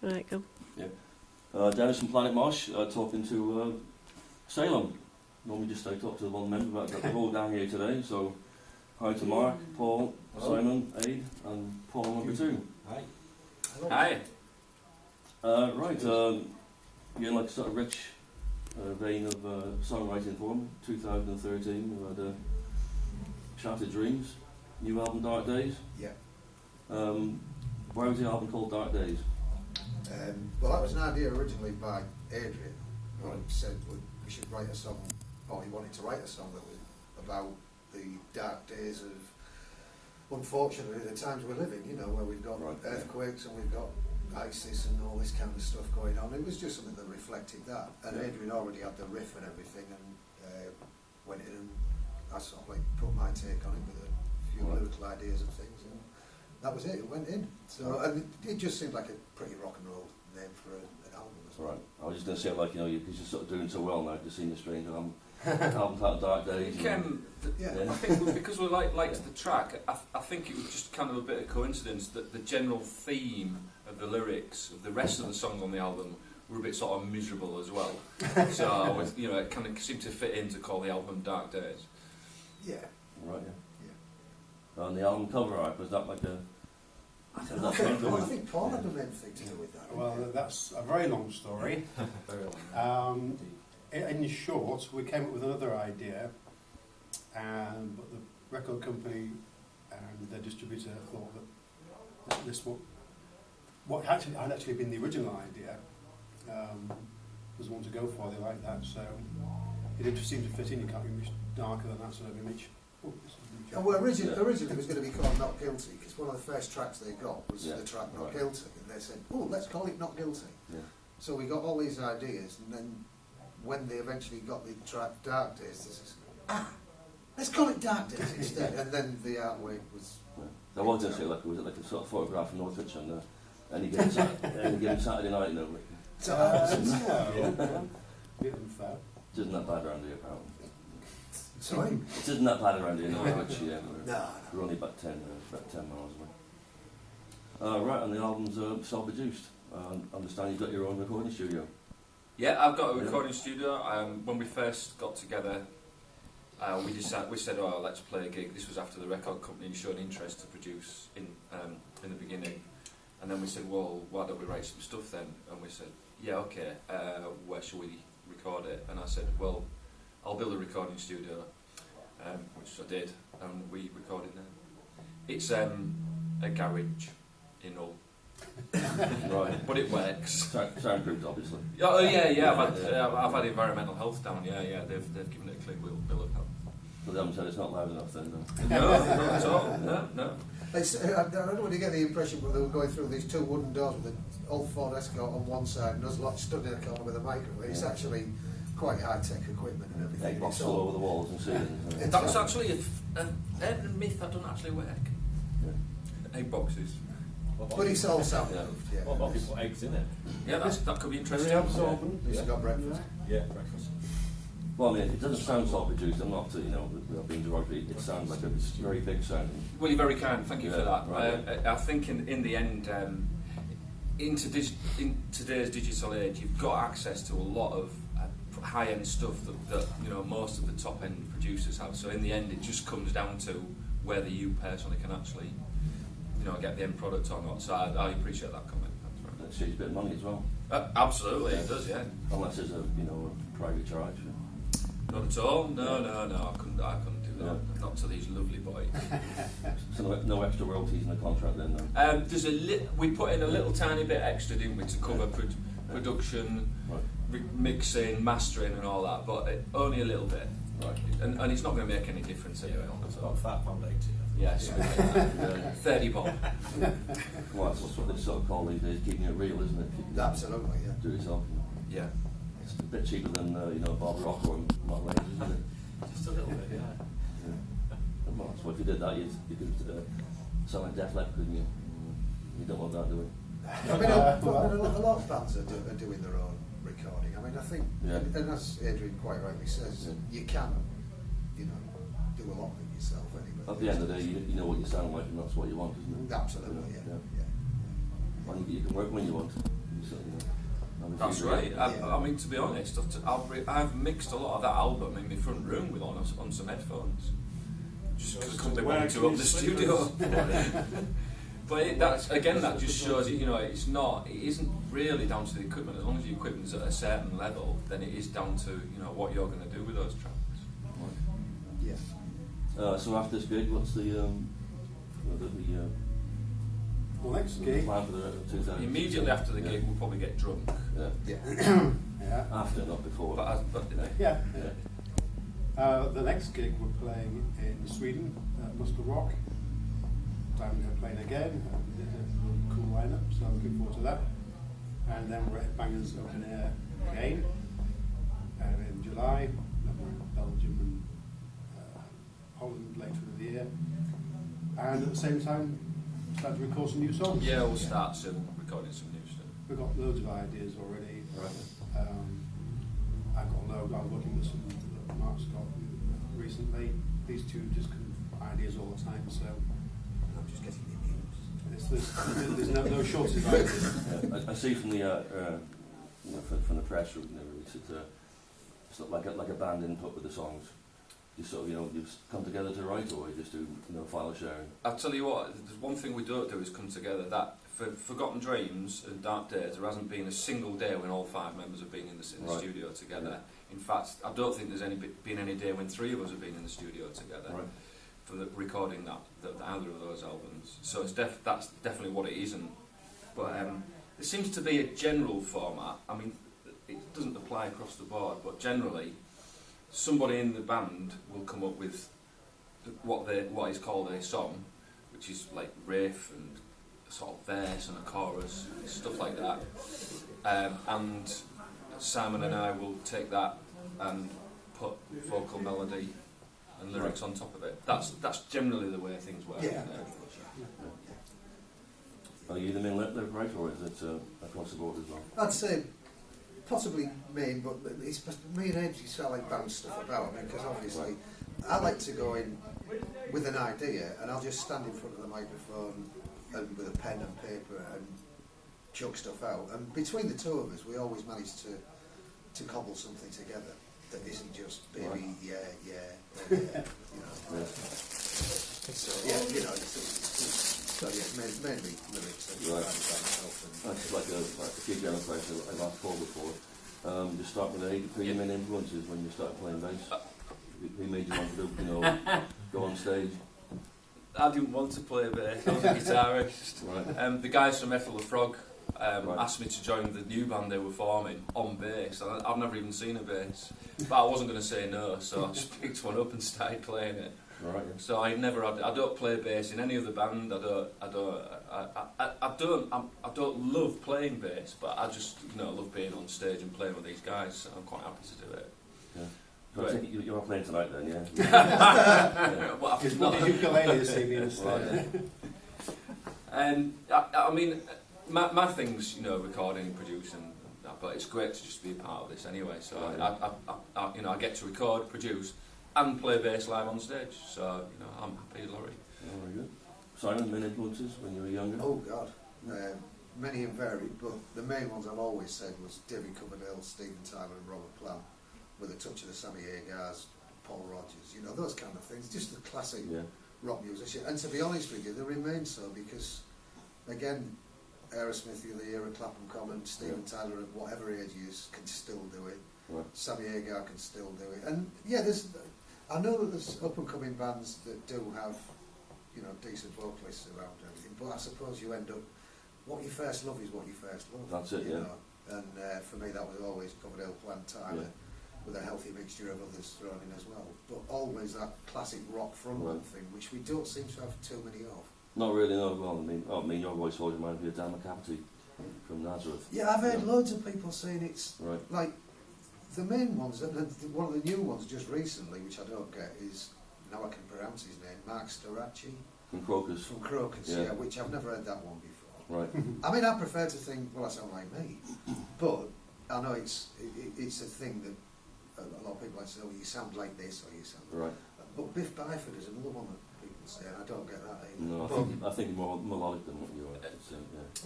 Right, go. Yeah. Dennis from Planetmosh, talking to Salem. Normally just talk to the one member, but I've got the whole down here today, so hi to Mark, Paul, Simon, Aid, and Paul number 2. Hi. Hi. Right, you're in like a sort of rich vein of songwriting for them. 2013, we had Shattered Dreams, new album Dark Days. Yeah. Why was the album called Dark Days? Well, that was an idea originally by Adrian, who said we should write a song, or he wanted to write a song that was about the dark days of, unfortunately, the times we're living, you know, where we've got earthquakes and we've got ISIS and all this kind of stuff going on. It was just something that reflected that. And Adrian already had the riff and everything, and went in and I sort of like put my take on it with a few lyrical ideas and things, and that was it. It went in. So and it just seemed like a pretty rock and roll name for an album. Right. I was just going to say, like, you know, because you're sort of doing so well now, just seeing the strange album titled Dark Days. I think because we liked the track, I think it was just kind of a bit of coincidence that the general theme of the lyrics of the rest of the songs on the album were a bit sort of miserable as well. So you know, it kind of seemed to fit in to call the album Dark Days. Yeah. Right. Yeah. And the album cover art, was that like a? I think Paul had an anything to do with that. Well, that's a very long story. Very long. In short, we came up with another idea, but the record company and the distributor thought that this what had actually been the original idea was one to go for. They liked that, so it didn't seem to fit in. You can't be much darker than that sort of image. Well, originally it was going to be called Not Guilty, because one of the first tracks they got was the track Not Guilty, and they said, oh, let's call it Not Guilty. Yeah. So we got all these ideas, and then when they eventually got the track Dark Days, they said, let's call it Dark Days instead. And then the artwork was... I was going to say, like, was it like a sort of photograph of Northwich on any given Saturday night, you know? Bit unfair. It isn't that bad around here, apparently. Sorry? It isn't that bad around here, Northwich, yeah. No. We're only about 10 miles away. Right, and the album's self-produced. I understand you've got your own recording studio. Yeah, I've got a recording studio. When we first got together, we said, oh, let's play a gig. This was after the record company showed interest to produce in the beginning. And then we said, well, why don't we write some stuff then? And we said, yeah, okay, where shall we record it? And I said, well, I'll build a recording studio, which I did, and we recorded there. It's a garage in Hull. Right, but it works. Soundproofed, obviously. Oh yeah. I've had environmental health down. Yeah. They've given it a clean bill of health. But they haven't said it's not loud enough then, though. No, not at all. No. I don't know, you get the impression that they were going through these 2 wooden doors with an old Ford Escort on one side and us lot stood in a corner with a microwave. It's actually quite high-tech equipment and everything. Egg boxes all over the walls and ceilings. That's actually a myth that doesn't actually work. Yeah. Egg boxes. But it's all soundproofed, yeah. What about if you put eggs in it? Yeah, that could be interesting. It's got breakfast. Yeah, breakfast. Well, I mean, it doesn't sound self-produced. I'm not, without being derogatory. It sounds like a very big sound. Well, you're very kind. Thank you for that. Right. I think in the end, in today's digital age, you've got access to a lot of high-end stuff that most of the top-end producers have. So in the end, it just comes down to whether you personally can actually, get the end product or not. So I appreciate that comment. That's right. That saves a bit of money as well. Absolutely, it does. Yeah. Unless there's a private charge. Not at all. No. I couldn't do that. No. Not to these lovely boys. So no extra royalties in the contract then? No? There's we put in a little tiny bit extra, didn't we, to cover production, mixing, mastering, and all that, but only a little bit. Right. And it's not going to make any difference anyway. It's about £5.80. Yes. 30 bob. Well, that's what they sort of call these days, keeping it real, isn't it? Absolutely, yeah. Do it yourself. Yeah. It's a bit cheaper than Bob Rock or Mark Lane, isn't it? Just a little bit, yeah. Well, so if you did that, you could sound like Def Leppard, couldn't you? You don't want that, do we? I mean, a lot of bands are doing their own recording. I mean, I think, and as Adrian quite rightly says, you can, do a lot of it yourself anyway. At the end of the day, you know what you sound like, and that's what you want, isn't it? Absolutely, yeah. And you can work when you want. You So, That's right. I mean, to be honest, I've mixed a lot of that album in my front room with on some headphones. Just because I couldn't be bothered to up the studio. But that just shows you, it isn't really down to the equipment. As long as the equipment's at a certain level, then it is down to what you're going to do with those tracks. Yes. So after this gig, what's the next gig, plan for the 2000? Immediately after the gig, we'll probably get drunk. Yeah. Yeah. yeah, After, not before. yeah. The next gig we're playing in Sweden at Muscle Rock. Time they're playing again. It's a really cool lineup, so I'm looking forward to that. And then we're at Bangers Open Air again in July. Then we're in Belgium and Holland later in the year. And at the same time, start to record some new songs. Yeah, we'll start soon recording some new stuff. We've got loads of ideas already. Right. I've got loads. I was looking at some that Mark's got recently. These two just come ideas all the time, so I'm just getting the news. there's no shortage of ideas. I see from the from the press release, it's not like a band input with the songs. You sort of you come together to write, or you just do file sharing. I'll tell you what. There's one thing we don't do is come together. That for Forgotten Dreams and Dark Days, there hasn't been a single day when all 5 members have been in the Right. studio together. Yeah. In fact, I don't think there's been any day when 3 of us have been in the studio together. Right. For the recording either of those albums. So that's definitely what it isn't. But there seems to be a general format. I mean, it doesn't apply across the board, but generally, somebody in the band will come up with what is called a song, which is like riff and a sort of verse and a chorus, stuff like that. And Simon and I will take that and put vocal melody and lyrics on top of it. That's generally the way things work. Yeah. Are you the main lyric writer, or is it across the board as well? I'd say possibly main, but it's me and Ed used to like bounce stuff about. I mean, because obviously I like to go in with an idea, and I'll just stand in front of the microphone and with a pen and paper and chuck stuff out. And between the two of us, we always manage to cobble something together that isn't just baby, Right. yeah. So mainly lyrics and Right. myself. That's like a few general questions I've asked Paul before. Just start with who your main influences when you started playing bass? Who made you want to go on stage? I didn't want to play bass. I was a guitarist. Right. The guys from Ethel the Frog Right. asked me to join the new band they were forming on bass. And I've never even seen a bass, but I wasn't going to say no, so I just picked one up and started playing it. Right. So I don't play bass in any other band. I don't love playing bass, but I just love being on stage and playing with these guys. So I'm quite happy to do it. Yeah. So I think you're not playing tonight then, yeah? Yeah. Well, It's not the ukulele this evening instead. And I mean, my thing's recording and producing, but it's great to just be a part of this anyway. So I get to record, produce, and play bass live on stage. So I'm happy, Laurie. Oh, very good. Simon, main influences when you were younger? Oh God, many and varied, but the main ones I've always said was David Coverdale, Steven Tyler and Robert Plant, with a touch of the Sammy Hagar's, Paul Rogers, those kind of things, just the classic rock musician. And to be honest with you, they remain so because, again, Aerosmith, the era, Clapham Common, Steven Tyler at whatever age he is can still do it. Right. Sammy Hagar can still do it. And I know that there's up and coming bands that do have, decent vocalists around and everything, but I suppose you end up, what you first love is what you first love. That's it, you know. And for me that was always Coverdale, Plant, Tyler, with a healthy mixture of others thrown in as well. But always that classic rock frontman thing, which we don't seem to have too many of. Not really, no. Well, I mean, your voice always reminds me of Dan McCafferty from Nazareth. Yeah, I've heard loads of people saying it's Right. like the main ones. One of the new ones just recently, which I don't get, is now I can pronounce his name, Mark Storaci From Crocus. from Crocus. Yeah. Which I've never heard that one before. Right. I mean, I prefer to think, well, I sound like me, but I know it's a thing that a lot of people like to say, oh, you sound like this or you sound. Right. But Biff Byford is another one that people say, and I don't get that either. No, I think more melodic than what you are.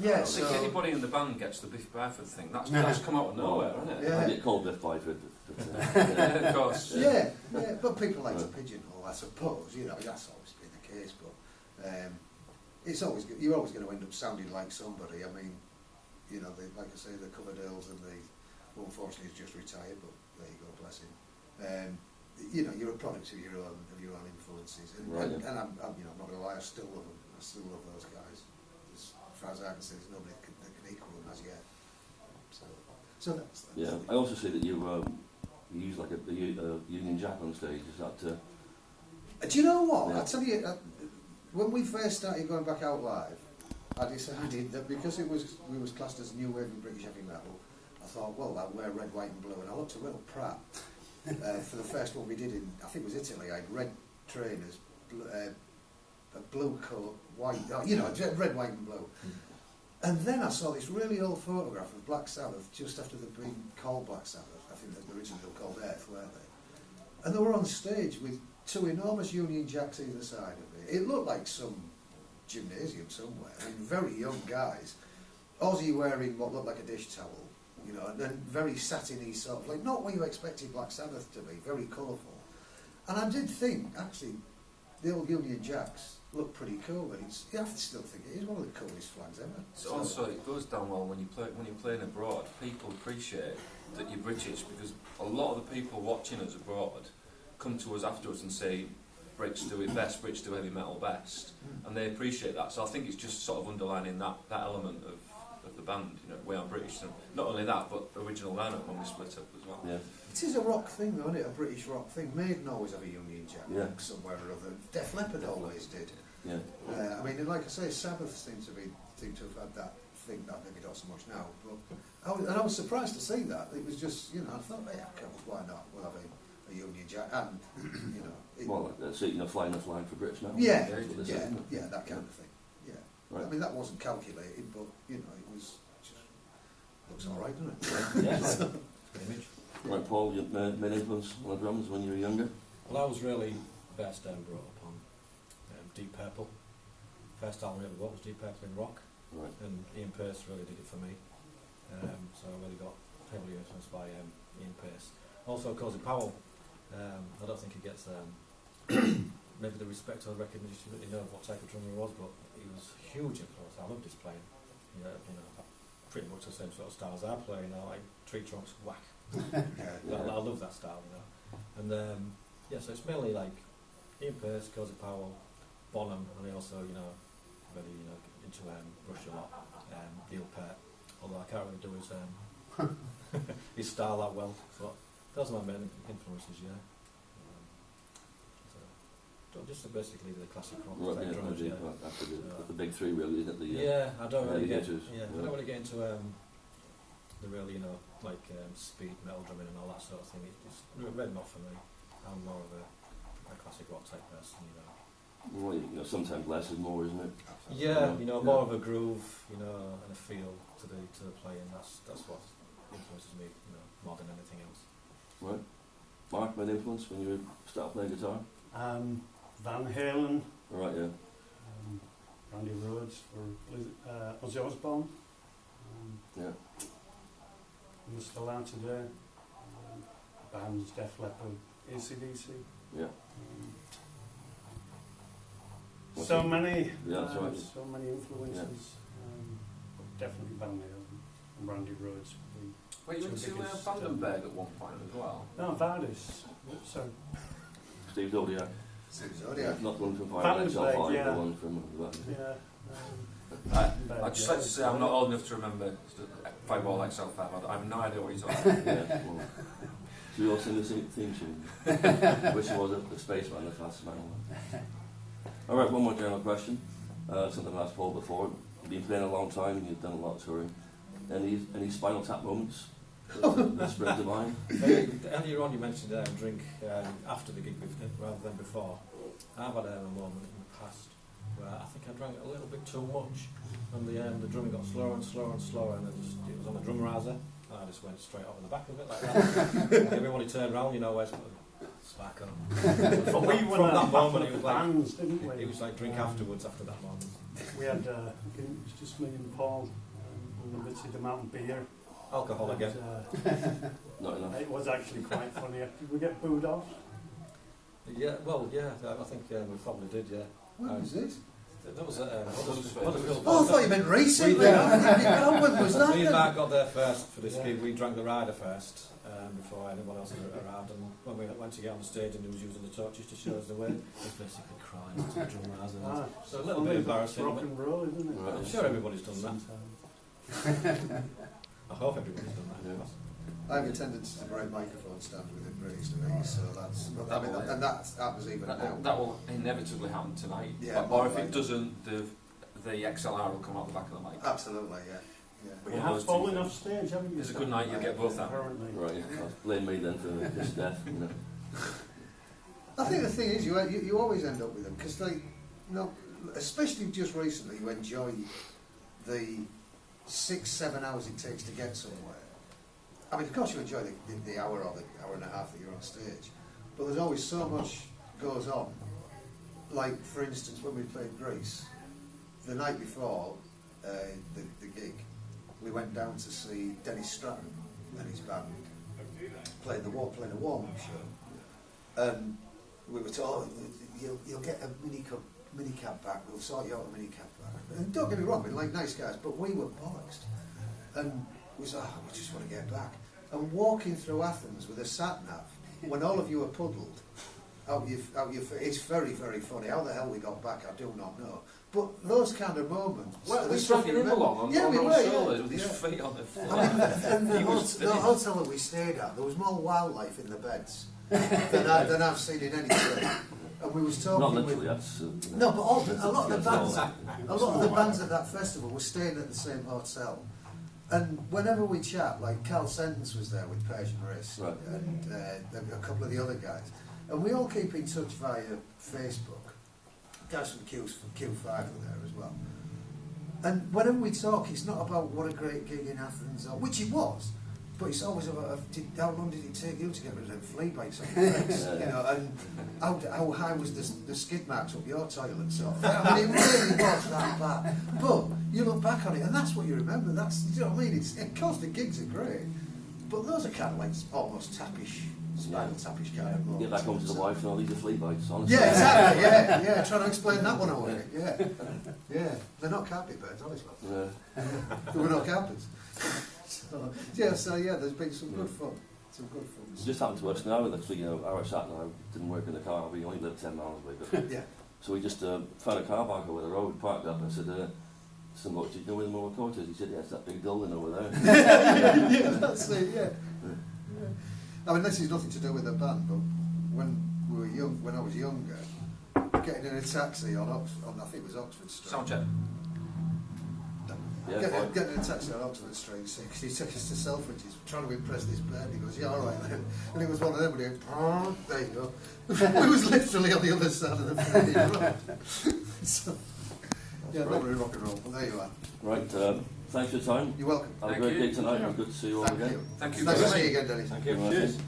Yeah, I think so anybody in the band gets the Biff Byford thing. That's come out of nowhere, hasn't it? Yeah. I get called Biff Byford. Yeah, of course. yeah, but people like to pigeonhole, I suppose. You know, that's always been the case. But it's always you're always going to end up sounding like somebody. I mean, you know, like I say, the Coverdales and well, unfortunately, he's just retired, but there you go, bless him. You know, you're a product of your own influences, and I'm you know, I'm not going to lie, I still love them. I still love those guys. As far as I can see, there's nobody that can equal them as yet. So that's Yeah, I also see that you use like a Union Jack on stage. Is that? Do you know what? Yeah. I tell you, when we first started going back out live, I decided that because we was classed as new wave of British heavy metal, I thought, well, I'll wear red, white, and blue, and I looked a real prat. For the first one we did in, I think it was Italy, I had red trainers, a blue coat, white, you know, red, white, and blue. And then I saw this really old photograph of Black Sabbath just after they'd been called Black Sabbath. I think they originally were called Earth, weren't they? And they were on stage with two enormous Union Jacks either side of it. It looked like some gymnasium somewhere, and very young guys. Ozzy wearing what looked like a dish towel, you know, and then very satiny sort of, like, not what you expected Black Sabbath to be, very colourful. And I did think, actually, the old Union Jacks look pretty cool, and you have to still think it is one of the coolest flags ever. So also, it goes down well when you're playing abroad. People appreciate that you're British, because a lot of the people watching us abroad come to us afterwards and say, Brits do it best, Brits do heavy metal best, and they appreciate that. So I think it's just sort of underlining that element of the band, you know, we are British. And not only that, but original lineup when we split up as well. Yeah. It is a rock thing, though, isn't it? A British rock thing. Maiden always have a Union Jack somewhere or other. Def Leppard always did. Yeah. I mean, like I say, Sabbath seem to have had that thing, that maybe not so much now. But I was surprised to see that. It was just, you know, I thought, yeah, why not? We'll have a Union Jack, and you know. Well, that's it. You know, flying the flag for Brits now. Yeah, That's what this is, isn't it? yeah, that kind of thing. Yeah. Right. I mean, that wasn't calculated, but you know, it was just looks all right, doesn't it? Yeah. Good image. Right, Paul, your main influence on the drums when you were younger? Well, I was really best brought up on Deep Purple. First album I ever got was Deep Purple in rock, Right. and Ian Pearce really did it for me. So I really got heavily influenced by Ian Pearce. Also, Cozy Powell. I don't think he gets maybe the respect or recognition that he knows what type of drummer he was, but he was a huge influence. I loved his playing. You know, pretty much the same sort of style as I play. You know, like tree trunks, whack. I love that style, you know. And yeah, so it's mainly like Ian Pearce, Cozy Powell, Bonham, and I also, you know, really, you know, into Rush a lot. Neil Peart, although I can't really do his style that well. So those are my main influences, yeah. So just basically the classic rock Right, type yeah, drummers, yeah. After the big three, really, isn't it? Yeah, I don't really get. hitters. Yeah, I don't really get into the real, you know, like speed metal drumming and all that sort of thing. It's really not for me. I'm more of a classic rock type person, you know. Well, you know, sometimes less is more, isn't it? Yeah, you know, more of a groove, you know, and a feel to the playing. That's what influences me, you know, more than anything else. Right. Mark, main influence when you started playing guitar? Van Halen, Right, yeah. Randy Rhoads for Ozzy Osbourne. Yeah. Who's still out today. Bands, Def Leppard, AC/DC. Yeah. So many, Yeah, that's right. so many influences. Definitely Van Halen and Randy Rhoads. Wait, you went to Vandenberg at one point as well? No, Vardis. So Steve Zodiac. Zodiac. Not one from Fire Vandenberg, XL5, yeah. the one from the yeah. I'd just like to say I'm not old enough to remember Fireball XL5. I have no idea what you're talking about. Yeah, well, should we all sing the theme tune? Wish it was the Spaceman, the fastest man alive. Alright, one more general question. Something I've asked Paul before. You've been playing a long time, you've done a lot of touring. Any Spinal Tap moments that spring to mind? Earlier on you mentioned drink after the gig rather than before. I've had a moment in the past where I think I drank a little bit too much, and the drumming got slower and slower and slower, and it was on the drum riser, and I just went straight up in the back of it like that. And everybody turned around, you know, where's Spark up. But we From went that out moment, with it was the like- bands, didn't we? It was like drink afterwards after that moment. We had, I think it was just me and Paul, unlimited amount of beer. Alcohol And, again. Not enough. it was actually quite funny. Did we get booed off? Yeah, well, yeah, I think we probably did, yeah. When was this? That was Huddersfield. Oh, I thought you meant recently. Yeah. When was that Me and then? Mark got there first for this Yeah. gig. We drank the rider first before anyone else arrived. And when we went to get on the stage and he was using the torches to show us the way, he was basically crying to the drummers. And so a little bit embarrassing. Rock and roll, isn't it? Right. I'm sure everybody's done that. Sometimes. I hope everybody's done that. Yeah. I have a tendency to break microphone stands within British to me, so that's. I mean, and that happens even now. That will inevitably happen tonight. Yeah, or if right. it doesn't, the XLR will come out the back of the mic. Absolutely, yeah. You One of have those two fallen things. off stage, haven't you? It's a good night, you'll get both out. Apparently. Right, blame me then for this death, you know. I think the thing is, you always end up with them because they, especially just recently, you enjoy the 6-7 hours it takes to get somewhere. I mean, of course, you enjoy the hour or the hour and a half that you're on stage, but there's always so much goes on. Like, for instance, when we played Greece, the night before the gig, we went down to see Dennis Stratton and his band playing a warm-up show. And we were told, you'll get a minicab back, we'll sort you out a minicab back. And don't get me wrong, we're like nice guys, but we were bollocks. And we said, we just want to get back. And walking through Athens with a sat-nav, when all of you are puddled, it's very, very funny. How the hell we got back, I do not know. But those kind of moments... Well, the we're stuff dragging you him remember- along on we those were, shoulders with his feet on the floor. I mean, and He was the finished. hotel that we stayed at, there was more wildlife in the beds than I've seen in any church. And we was talking Not literally, with... that's... No, but a lot of the bands, Yeah. a lot of the bands at that festival were staying at the same hotel. And whenever we chat, like Carl Sentence was there with Persian Wrist, Right. and a couple of the other guys, and we all keep in touch via Facebook. Guys from Q5 were there as well. And whenever we talk, it's not about what a great gig in Athens, which it was, but it's always about how long did it take you to get rid of them flea bites on your legs, Yeah. you know, and how high was the skid marks up your toilet, sort of. I mean, it really was that bad. But you look back on it, and that's what you remember. That's, you know what I mean? Of course, the gigs are great, but those are kind of like almost tappish, spinal tappish kind of moments. Get back home to the wife and all these are flea bites, honestly. Yeah, exactly. Yeah. Trying to explain that one away. Yeah. They're not carpet birds, honestly. Yeah. They were not carpets. So there's been some good fun. It just happened to us now, literally, our sat nav didn't work in the car, we only lived 10 miles away. But Yeah. so we just found a car park over the road, parked up, and I said, some bloke, do you know where the moral court is? He said, yeah, it's that big building over there. Yeah, that's it. Yeah. I mean, this has nothing to do with the band, but when I was younger, getting in a taxi on I think it was Oxford Street. Sound check. Yeah, fine. Getting in a taxi on Oxford Street, because he took us to Selfridges, trying to impress this band. He goes, yeah, all right then. And it was one of them, and he went, there you go. We was literally on the other side of the fucking road. So, yeah, not very rock and roll, but there you are. Right, thanks for your time. You're welcome. Have a Thank great you. day tonight, it was good to see you all Thank again. you. Thank you Nice very to see much. you again, Dennis. Thank you. Cheers.